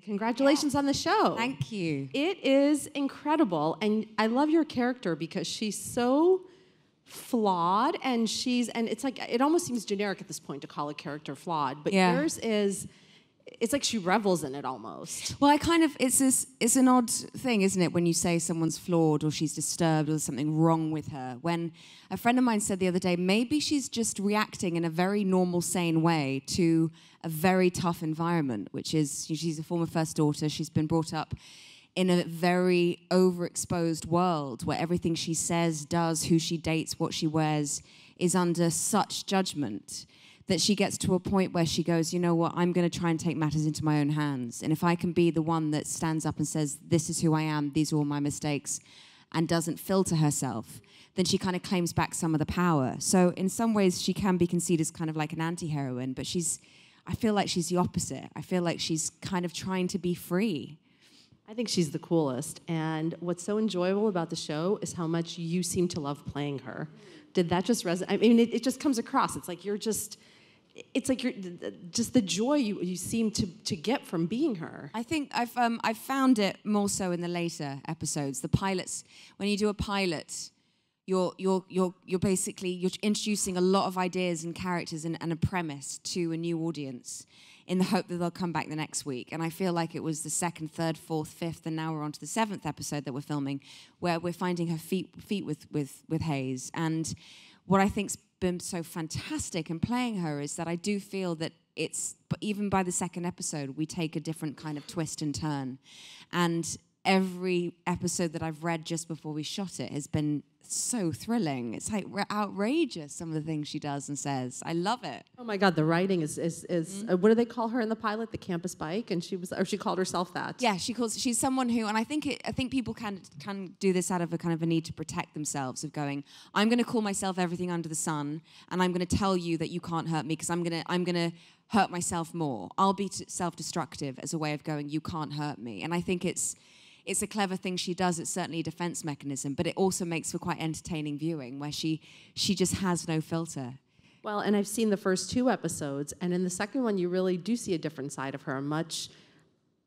Congratulations on the show. Thank you. It is incredible, and I love your character because she's so flawed, and it's like, it almost seems generic at this point to call a character flawed, but yours is, it's like she revels in it almost. Well, it's an odd thing, isn't it, when you say someone's flawed or she's disturbed or there's something wrong with her. When a friend of mine said the other day, maybe she's just reacting in a very normal, sane way to a very tough environment, which is, she's a former first daughter. She's been brought up in a very overexposed world where everything she says, does, who she dates, what she wears is under such judgment that she gets to a point where she goes, you know what, I'm going to try and take matters into my own hands. And if I can be the one that stands up and says, this is who I am, these are all my mistakes, and doesn't filter herself, then she kind of claims back some of the power. So in some ways, she can be conceived as kind of like an anti-heroine, but I feel like she's the opposite. I feel like she's kind of trying to be free. I think she's the coolest. And what's so enjoyable about the show is how much you seem to love playing her. Did that just resonate? I mean, it just comes across. It's like you're just the joy you seem to get from being her. I think I've found it more so in the later episodes. The pilots, when you do a pilot, you're basically introducing a lot of ideas and characters and a premise to a new audience in the hope that they'll come back the next week. And I feel like it was the second, third, fourth, fifth, and now we're on to the 7th episode that we're filming, where we're finding her feet with Hayes. And what I think's been so fantastic in playing her is that I do feel that even by the 2nd episode, we take a different kind of twist and turn. And every episode that I've read just before we shot it has been so thrilling. It's like outrageous, some of the things she does and says. I love it. Oh my God, the writing is what do they call her in the pilot? The campus bike, and she called herself that. Yeah, she's someone who, and I think people can do this out of a kind of a need to protect themselves, of going, I'm going to call myself everything under the sun, and I'm going to tell you that you can't hurt me because I'm going to hurt myself more. I'll be self-destructive as a way of going, you can't hurt me. And I think it's a clever thing she does. It's certainly a defense mechanism, but it also makes for quite entertaining viewing, where she just has no filter. Well, and I've seen the first 2 episodes, and in the second one, you really do see a different side of her, much,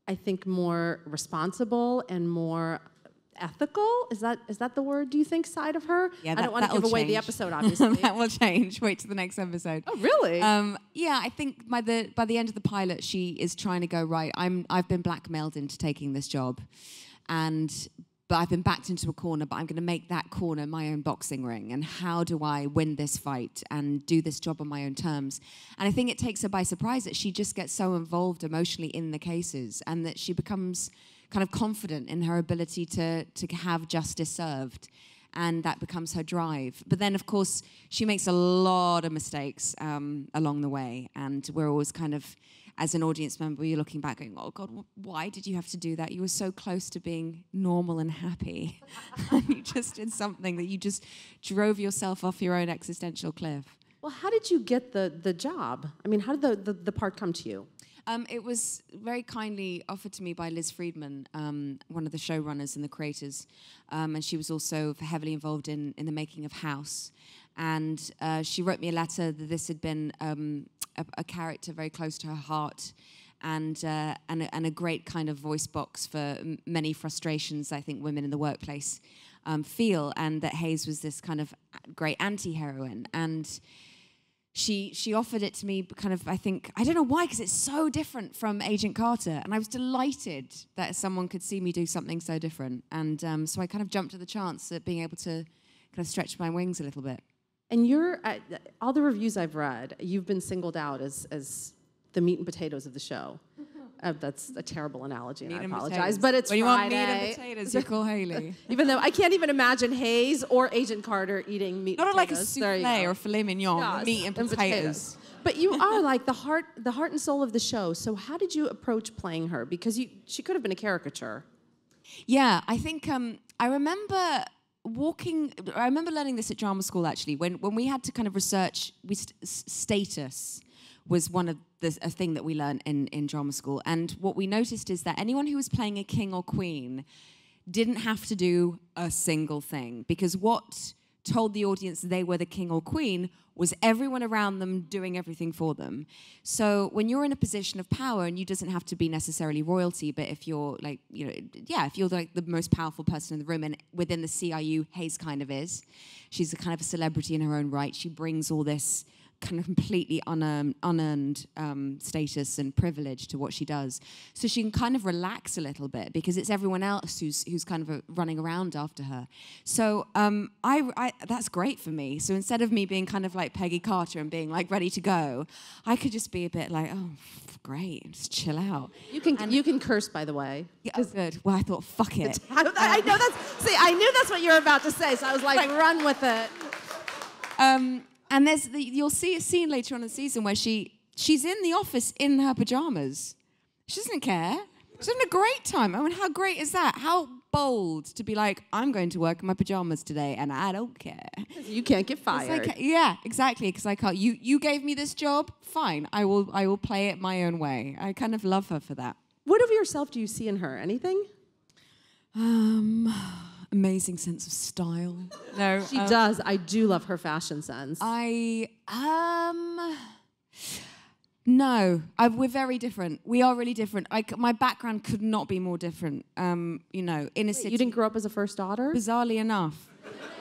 I think, more responsible and more ethical. Is that the word, do you think, side of her? Yeah, I don't want to give away the episode, obviously. That will change. Wait till the next episode. Oh, really? Yeah, I think by the end of the pilot, she is trying to go, right, I've been blackmailed into taking this job. But I've been backed into a corner, but I'm going to make that corner my own boxing ring. And how do I win this fight and do this job on my own terms? And I think it takes her by surprise that she just gets so involved emotionally in the cases, and that she becomes kind of confident in her ability to have justice served. And that becomes her drive. But then, of course, she makes a lot of mistakes along the way. And we're always kind of, as an audience member, you're looking back going, oh, God, why did you have to do that? You were so close to being normal and happy. And you just did something that you just drove yourself off your own existential cliff. Well, how did you get the job? I mean, how did the part come to you? It was very kindly offered to me by Liz Friedman, one of the showrunners and the creators. And she was also heavily involved in the making of House. And she wrote me a letter that this had been a character very close to her heart, and a great kind of voice box for many frustrations I think women in the workplace feel, and that Hayes was this kind of great anti-heroine. And she offered it to me kind of, I don't know why, because it's so different from Agent Carter. And I was delighted that someone could see me do something so different. And so I kind of jumped at the chance at being able to kind of stretch my wings a little bit. And all the reviews I've read, you've been singled out as the meat and potatoes of the show. That's a terrible analogy, and I apologize, but it's when you Friday. want meat and potatoes, you call Hayley. Even though I can't even imagine Hayes or Agent Carter eating meat and potatoes. Not like a souffle or a filet mignon, yes, meat and potatoes. But you are like the heart and soul of the show. So how did you approach playing her? Because she could have been a caricature. Yeah, I think I remember learning this at drama school, actually, when we had to kind of research, status was one of a thing that we learned in drama school. And what we noticed is that anyone who was playing a king or queen didn't have to do a single thing, because what told the audience they were the king or queen was everyone around them doing everything for them. So when you're in a position of power, and you doesn't have to be necessarily royalty, but if you're like, you know, yeah, if you're like the most powerful person in the room, and within the CIU, Hayes kind of is. She's a kind of a celebrity in her own right. She brings all this kind of completely unearned status and privilege to what she does. So she can kind of relax a little bit because it's everyone else who's kind of running around after her. So that's great for me. So instead of me being kind of like Peggy Carter and being like ready to go, I could just be a bit like, oh, great, just chill out. You can curse, by the way. Yeah, oh, good. Well, I thought, fuck it. I know that's. See, I knew that's what you were about to say, so I was like, run with it. And you'll see a scene later on in the season where she's in the office in her pajamas. She doesn't care. She's having a great time. I mean, how great is that? How bold to be like, I'm going to work in my pajamas today, and I don't care. You can't get fired. Like, yeah, exactly. Because I can't. You gave me this job. Fine. I will play it my own way. I kind of love her for that. What of yourself do you see in her? Anything? Amazing sense of style. No, she does. I do love her fashion sense. No, we're very different. We are really different. My background could not be more different. You know, in a city. You didn't grow up as a first daughter? Bizarrely enough.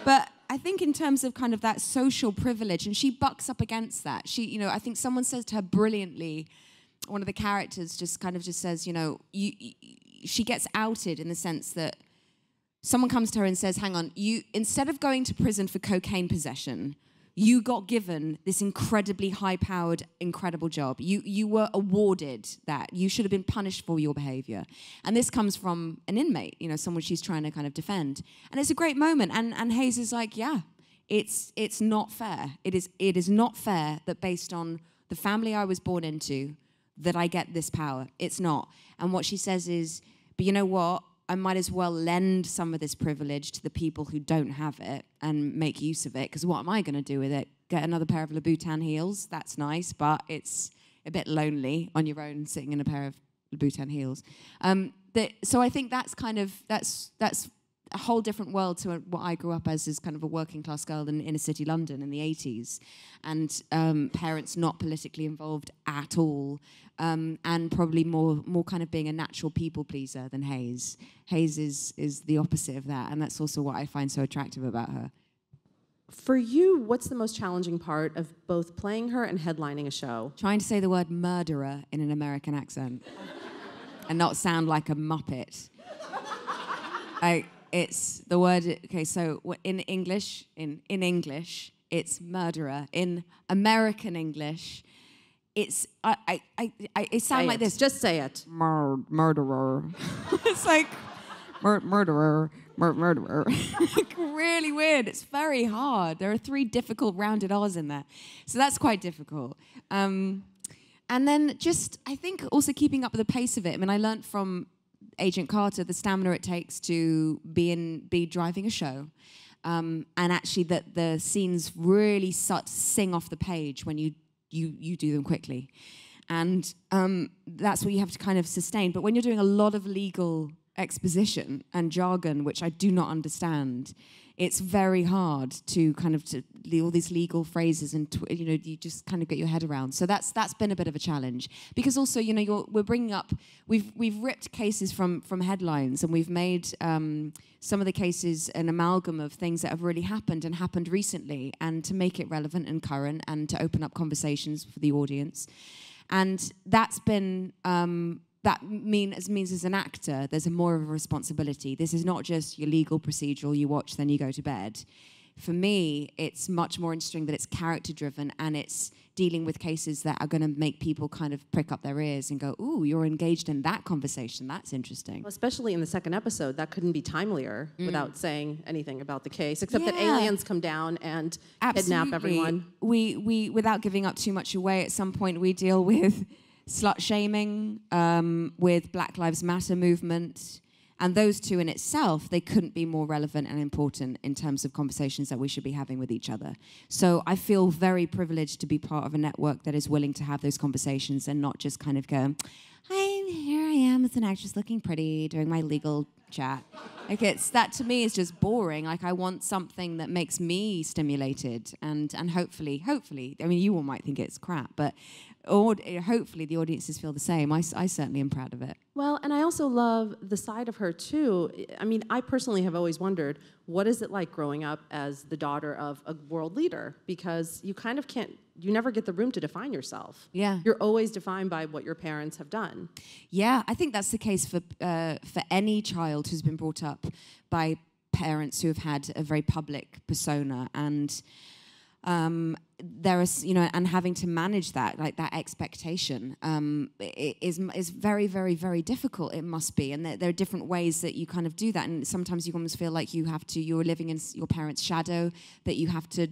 But I think in terms of kind of that social privilege, and she bucks up against that. She, you know, I think someone says to her brilliantly, one of the characters just says, you know, she gets outed in the sense that someone comes to her and says, hang on, instead of going to prison for cocaine possession, you got given this incredibly high-powered, incredible job. You were awarded that. You should have been punished for your behavior. And this comes from an inmate, you know, someone she's trying to kind of defend. And it's a great moment. And Hayes is like, yeah, it's not fair. It is not fair that based on the family I was born into, that I get this power. It's not. And what she says is, but you know what? I might as well lend some of this privilege to the people who don't have it and make use of it, because what am I going to do with it? Get another pair of Louboutin heels? That's nice, but it's a bit lonely on your own sitting in a pair of Louboutin heels. So I think that's a whole different world to what I grew up as kind of a working class girl in inner city London in the 80s, and parents not politically involved at all, and probably more kind of being a natural people pleaser than Hayes. Hayes is the opposite of that, and that's also what I find so attractive about her. For you, what's the most challenging part of both playing her and headlining a show? Trying to say the word murderer in an American accent and not sound like a Muppet. It's the word, okay, so in English, it's murderer. In American English, it sounds like this. Just say it. Murderer. It's like, murderer. Like, really weird. It's very hard. There are 3 difficult rounded R's in there. So that's quite difficult. And then just, I think, also keeping up with the pace of it. I mean, I learned from Agent Carter the stamina it takes to be driving a show, and actually that the scenes really sing off the page when you do them quickly, and that's what you have to kind of sustain. But when you're doing a lot of legal exposition and jargon, which I do not understand, it's very hard to kind of all these legal phrases, and you just kind of get your head around. So that's been a bit of a challenge, because also we're bringing up, we've ripped cases from headlines, and we've made some of the cases an amalgam of things that have really happened and happened recently, and to make it relevant and current and to open up conversations for the audience. And that's been means as an actor, there's more of a responsibility. This is not just your legal procedural you watch, then you go to bed. For me, it's much more interesting that it's character-driven, and it's dealing with cases that are going to make people kind of prick up their ears and go, ooh, you're engaged in that conversation. That's interesting. Well, especially in the second episode, that couldn't be timelier without saying anything about the case, except that aliens come down and kidnap everyone. We without giving up too much away, at some point we deal with slut shaming, with Black Lives Matter movement, and those 2 in itself, they couldn't be more relevant and important in terms of conversations that we should be having with each other. So I feel very privileged to be part of a network that is willing to have those conversations and not just kind of go, here I am as an actress looking pretty during my legal chat. Like that to me is just boring. Like I want something that makes me stimulated, and hopefully, I mean, you all might think it's crap, but hopefully the audiences feel the same. I certainly am proud of it. Well, and I also love the side of her too. I mean, I personally have always wondered, what is it like growing up as the daughter of a world leader? Because you kind of can't, you never get the room to define yourself. Yeah. You're always defined by what your parents have done. Yeah, I think that's the case for any child who's been brought up by parents who have had a very public persona, and there is, and having to manage that, like that expectation, is very, very, very difficult. It must be, and there are different ways that you kind of do that. And sometimes you almost feel like you're living in your parents' shadow, that you have to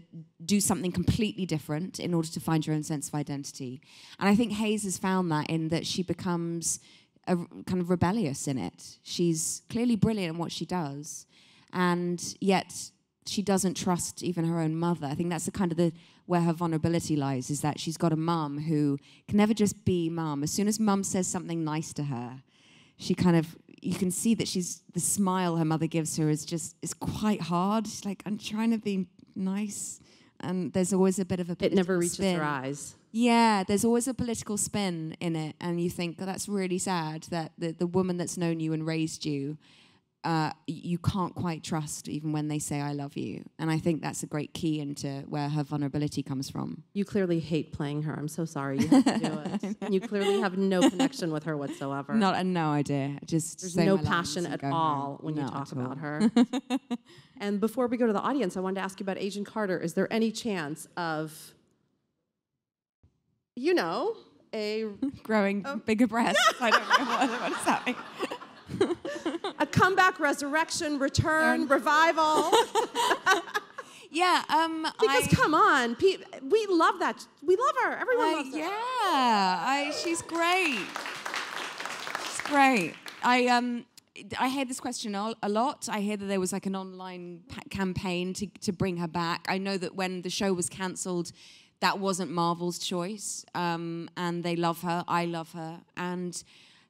do something completely different in order to find your own sense of identity. And I think Hayes has found that in that she becomes kind of rebellious in it. She's clearly brilliant in what she does, and yet she doesn't trust even her own mother. I think that's the kind of where her vulnerability lies, is that she's got a mum who can never just be mum. As soon as mum says something nice to her, she kind of, you can see that the smile her mother gives her is quite hard. She's like, I'm trying to be nice. And there's always a bit of a political It never reaches spin. her eyes. Yeah, there's always a political spin in it. And you think, oh, that's really sad that the woman that's known you and raised you, you can't quite trust even when they say I love you. And I think that's a great key into where her vulnerability comes from. You clearly hate playing her. I'm so sorry you have to do it. And you clearly have no connection with her whatsoever. No idea. There's no passion at all when you talk about her. And before we go to the audience, I wanted to ask you about Agent Carter. Is there any chance of, a growing bigger breasts? I don't know what is happening. A comeback, resurrection, return, revival. Yeah, because come on, we love that. We love her. Everyone loves her. Yeah, she's great. She's great. I hear this question a lot. I hear that there was like an online campaign to bring her back. I know that when the show was cancelled, that wasn't Marvel's choice, and they love her. I love her, and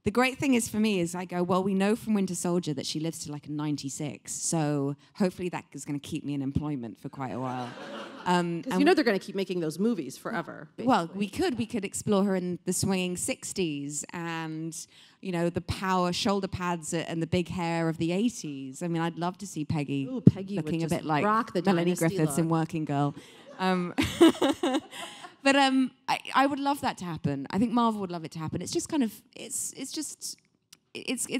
the great thing is for me is I go, well, we know from Winter Soldier that she lives to like 96, so hopefully that is going to keep me in employment for quite a while. Because they're going to keep making those movies forever. Basically. Well, we could explore her in the swinging 60s and, the power shoulder pads and the big hair of the 80s. I mean, I'd love to see Peggy, looking a bit like Melanie Griffiths in Working Girl. But I would love that to happen. I think Marvel would love it to happen. It's just kind of, it's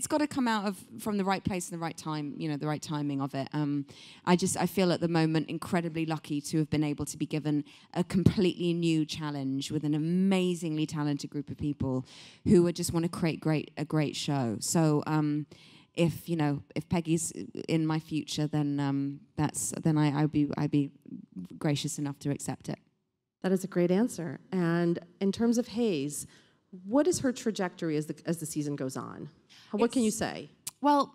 got to come out from the right place and the right time, the right timing of it. I feel at the moment incredibly lucky to have been able to be given a completely new challenge with an amazingly talented group of people who would just want to create a great show. So if Peggy's in my future, then I'd be gracious enough to accept it. That is a great answer. And in terms of Hayes, what is her trajectory as the season goes on? What can you say? Well,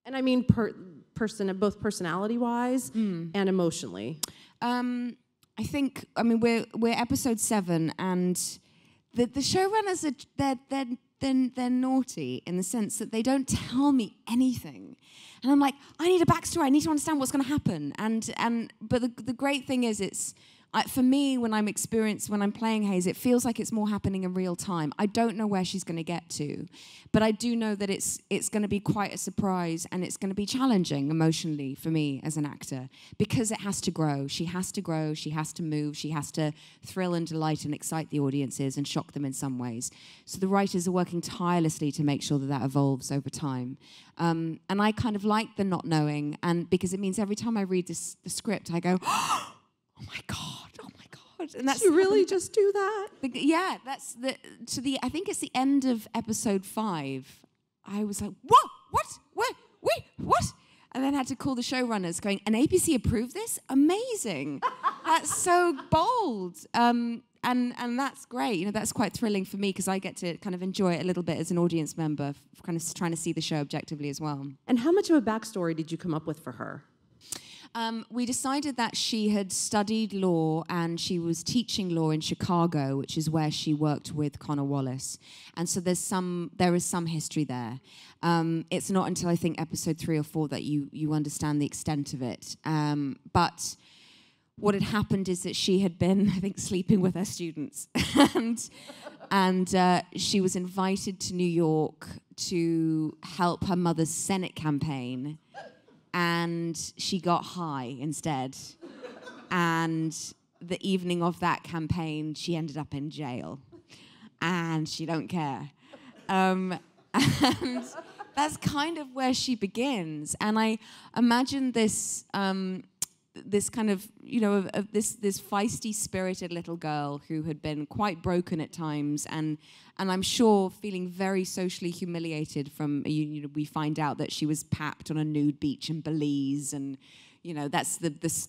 and I mean both personality-wise and emotionally. I think we're episode 7, and the showrunners they're naughty in the sense that they don't tell me anything. And I'm like, I need a backstory. I need to understand what's going to happen. But the great thing is for me, when I'm playing Hayes, it feels like it's more happening in real time. I don't know where she's going to get to, but I do know that it's going to be quite a surprise, and it's going to be challenging emotionally for me as an actor, because it has to grow. She has to grow. She has to move. She has to thrill and delight and excite the audiences and shock them in some ways. So the writers are working tirelessly to make sure that evolves over time. And I kind of like the not knowing, and because it means every time I read the script, I go, oh my God. And that's, you really just do that? Yeah, that's I think it's the end of episode 5. I was like, what? Wait, what? And then had to call the showrunners going, and ABC approved this? Amazing. That's so bold. And that's great. That's quite thrilling for me, because I get to kind of enjoy it a little bit as an audience member, kind of trying to see the show objectively as well. And how much of a backstory did you come up with for her? We decided that she had studied law and she was teaching law in Chicago, which is where she worked with Connor Wallace. And so there is some history there. It's not until I think episode 3 or 4 that you understand the extent of it. But what had happened is that she had been, I think, sleeping with her students. and she was invited to New York to help her mother's Senate campaign. And she got high instead. And the evening of that campaign, she ended up in jail. And she don't care. And that's kind of where she begins. And I imagine this this kind of, this feisty, spirited little girl who had been quite broken at times and I'm sure feeling very socially humiliated from, we find out that she was papped on a nude beach in Belize and, that's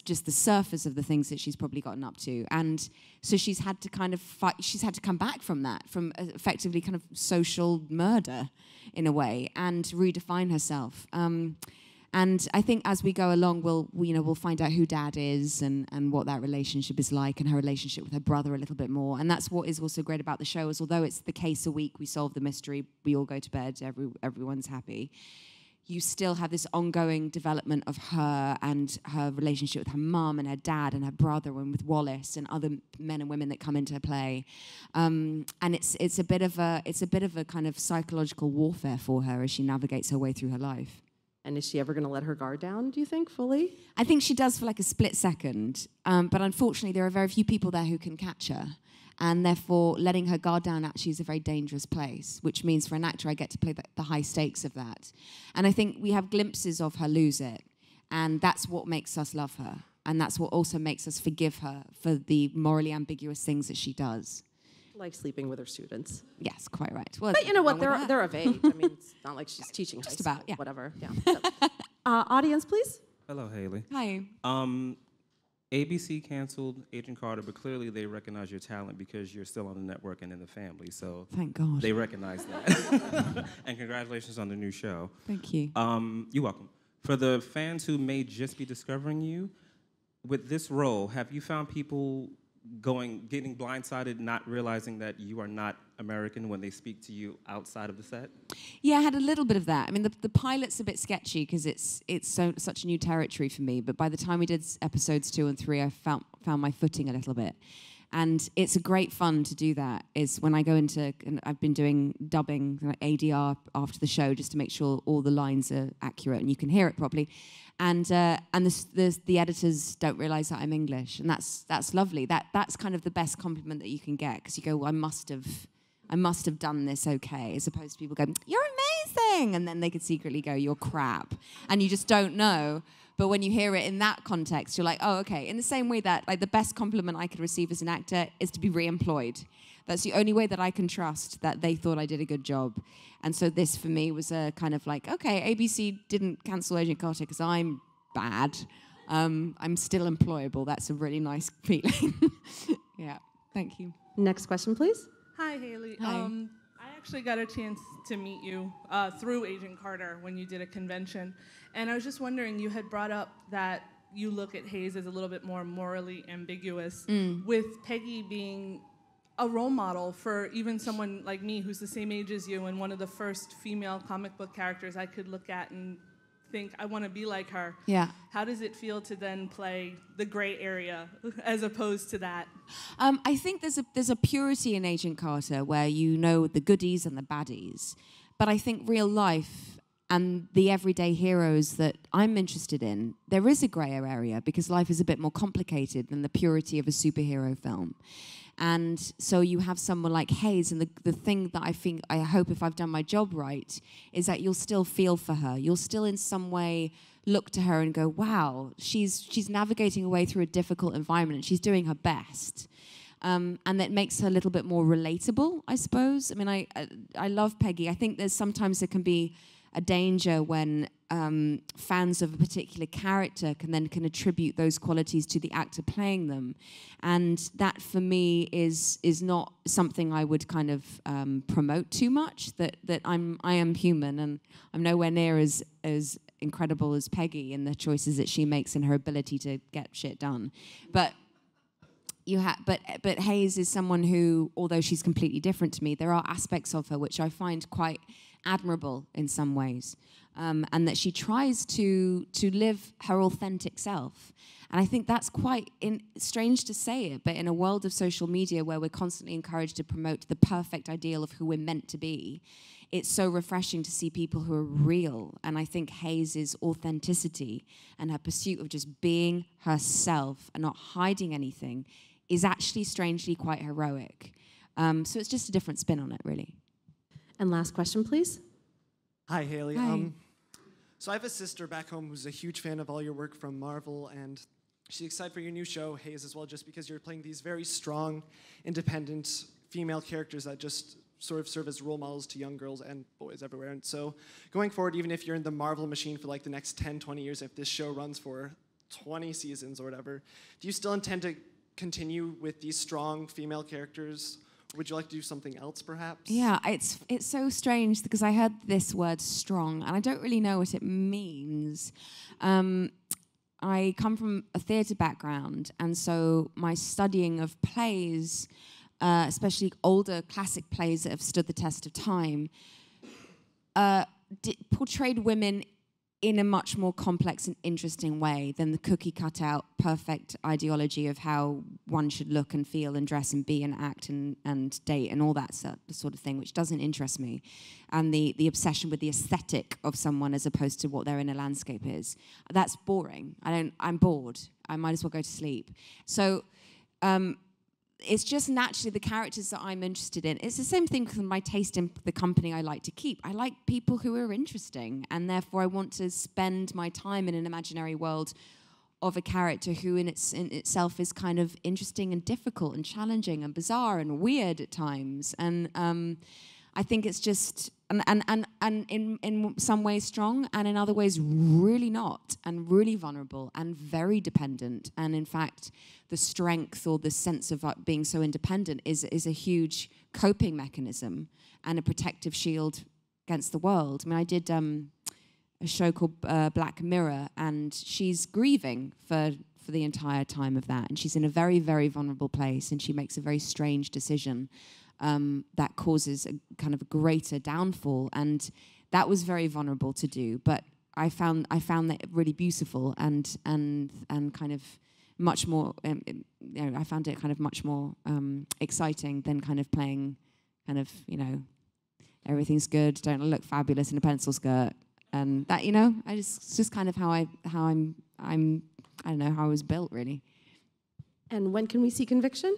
just the surface of the things that she's probably gotten up to. And so she's had to kind of fight, she's had to come back from that, from effectively kind of social murder in a way and redefine herself. And I think as we go along, we'll find out who Dad is and what that relationship is like and her relationship with her brother a little bit more. And that's what is also great about the show is although it's the case a week, we solve the mystery, we all go to bed, everyone's happy. You still have this ongoing development of her and her relationship with her mum and her dad and her brother and with Wallace and other men and women that come into play. And it's a bit of a kind of psychological warfare for her as she navigates her way through her life. And is she ever going to let her guard down, do you think, fully? I think she does for like a split second. But unfortunately, there are very few people there who can catch her. And therefore, letting her guard down actually is a very dangerous place, which means for an actor, I get to play the high stakes of that. And I think we have glimpses of her lose it. And that's what makes us love her. And that's what also makes us forgive her for the morally ambiguous things that she does. Like sleeping with her students. Yes, quite right. Well, but you know what? They're of age. I mean, it's not like she's teaching just high about, school, yeah. Whatever. Yeah. So, audience, please. Hello, Hayley. Hi. ABC canceled Agent Carter, but clearly they recognize your talent because you're still on the network and in the family. So thank God. They recognize that. And congratulations on the new show. Thank you. You're welcome. For the fans who may just be discovering you, with this role, have you found people getting blindsided, not realizing that you are not American when they speak to you outside of the set? Yeah, I had a little bit of that. I mean, the pilot's a bit sketchy because it's such a new territory for me. But by the time we did episodes 2 and 3, I found my footing a little bit. And it's a great fun to do that. Is when I go into, and I've been doing dubbing, like ADR after the show, just to make sure all the lines are accurate and you can hear it properly. And the editors don't realise that I'm English, and that's lovely. That's kind of the best compliment that you can get because you go, well, I must have done this okay, as opposed to people going, you're amazing, and then they could secretly go, you're crap, and you just don't know. But when you hear it in that context, you're like, oh, okay. In the same way that like the best compliment I could receive as an actor is to be re-employed. That's the only way that I can trust that they thought I did a good job. And so this, for me, was a kind of like, okay, ABC didn't cancel Agent Carter because I'm bad. I'm still employable. That's a really nice feeling. Yeah, thank you. Next question, please. Hi, Hayley. Hi. I actually got a chance to meet you through Agent Carter when you did a convention. And I was just wondering, you had brought up that you look at Hayes as a little bit more morally ambiguous, with Peggy being a role model for even someone like me who's the same age as you and one of the first female comic book characters I could look at and think, I want to be like her. Yeah. How does it feel to then play the gray area as opposed to that? I think there's a purity in Agent Carter where you know the goodies and the baddies. But I think real life and the everyday heroes that I'm interested in, there is a grayer area because life is a bit more complicated than the purity of a superhero film. And so you have someone like Hayes, and the thing that I hope if I've done my job right, is that you'll still feel for her. You'll still in some way look to her and go, wow, she's navigating her way through a difficult environment and she's doing her best. And that makes her a little bit more relatable, I suppose. I mean, I love Peggy. I think sometimes there can be a danger when fans of a particular character can attribute those qualities to the actor playing them, and that for me is not something I would kind of promote too much. That I am human and I'm nowhere near as incredible as Peggy in the choices that she makes and her ability to get shit done. But but Hayes is someone who, although she's completely different to me, there are aspects of her which I find quite admirable in some ways, and that she tries to live her authentic self. And I think that's quite strange to say it, but in a world of social media where we're constantly encouraged to promote the perfect ideal of who we're meant to be, it's so refreshing to see people who are real. And I think Hayes' authenticity and her pursuit of just being herself and not hiding anything is actually strangely quite heroic. So it's just a different spin on it, really. And last question, please. Hi, Hayley. Hi. So I have a sister back home who's a huge fan of all your work from Marvel, and she's excited for your new show, Hayes, as well, just because you're playing these very strong, independent female characters that just sort of serve as role models to young girls and boys everywhere. And so going forward, even if you're in the Marvel machine for like the next 10, 20 years, if this show runs for 20 seasons or whatever, do you still intend to continue with these strong female characters? Would you like to do something else, perhaps? Yeah, it's so strange because I heard this word strong, and I don't really know what it means. I come from a theatre background, and so my studying of plays, especially older classic plays that have stood the test of time, portrayed women in a much more complex and interesting way than the cookie cutout perfect ideology of how one should look and feel and dress and be and act and date and all that sort of thing, which doesn't interest me. And the obsession with the aesthetic of someone as opposed to what their inner landscape is. That's boring. I'm bored. I might as well go to sleep. So it's just naturally the characters that I'm interested in. It's the same thing with my taste in the company I like to keep. I like people who are interesting, and therefore I want to spend my time in an imaginary world of a character who in itself is kind of interesting and difficult and challenging and bizarre and weird at times. And I think it's just, and in some ways strong, and in other ways really not, and really vulnerable, and very dependent. And in fact, the strength or the sense of being so independent is a huge coping mechanism and a protective shield against the world. I mean, I did a show called Black Mirror, and she's grieving for the entire time of that. And she's in a very, very vulnerable place, and she makes a very strange decision that causes a kind of a greater downfall, and that was very vulnerable to do. But I found that really beautiful and kind of much more. I found it kind of much more exciting than kind of playing, kind of everything's good, don't I look fabulous in a pencil skirt, and that it's just kind of how I don't know how I was built, really. And when can we see Conviction?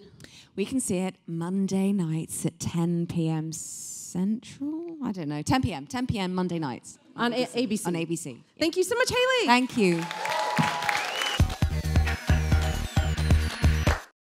We can see it Monday nights at 10 p.m. Central? I don't know. 10 p.m. Monday nights. On ABC. On ABC. Thank you so much, Hayley. Thank you.